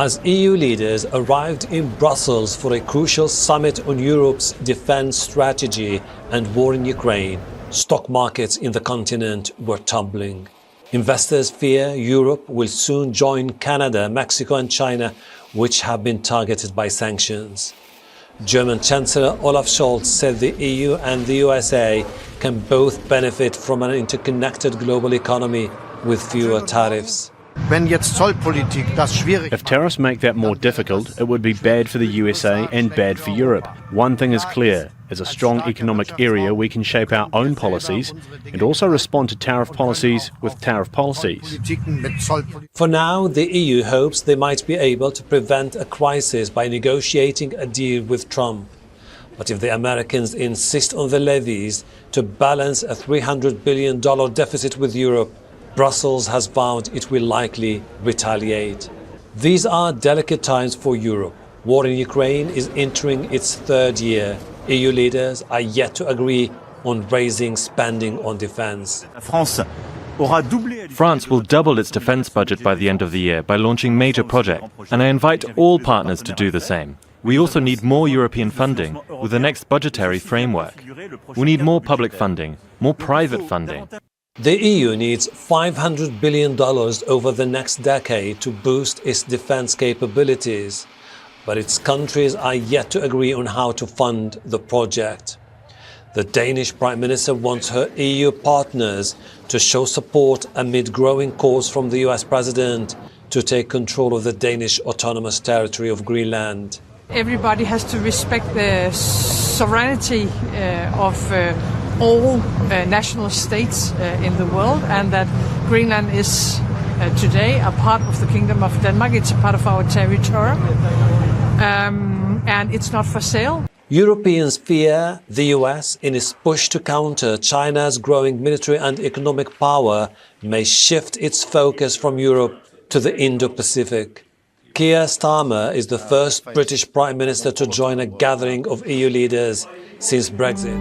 As EU leaders arrived in Brussels for a crucial summit on Europe's defense strategy and war in Ukraine, stock markets in the continent were tumbling. Investors fear Europe will soon join Canada, Mexico and China, which have been targeted by sanctions. German Chancellor Olaf Scholz said the EU and the USA can both benefit from an interconnected global economy with fewer tariffs. If tariffs make that more difficult, it would be bad for the USA and bad for Europe. One thing is clear. As a strong economic area, we can shape our own policies and also respond to tariff policies with tariff policies. For now, the EU hopes they might be able to prevent a crisis by negotiating a deal with Trump. But if the Americans insist on the levies to balance a $300 billion deficit with Europe, Brussels has vowed it will likely retaliate. These are delicate times for Europe. War in Ukraine is entering its third year. EU leaders are yet to agree on raising spending on defense. France will double its defense budget by the end of the year by launching major projects, and I invite all partners to do the same. We also need more European funding with the next budgetary framework. We need more public funding, more private funding. The EU needs $500 billion over the next decade to boost its defense capabilities, but its countries are yet to agree on how to fund the project. The Danish Prime Minister wants her EU partners to show support amid growing calls from the US President to take control of the Danish autonomous territory of Greenland. Everybody has to respect the sovereignty of all national states in the world, and that Greenland is today a part of the Kingdom of Denmark. It's a part of our territory, and it's not for sale. Europeans fear the US, in its push to counter China's growing military and economic power, may shift its focus from Europe to the Indo-Pacific. Keir Starmer is the first British Prime Minister to join a gathering of EU leaders since Brexit.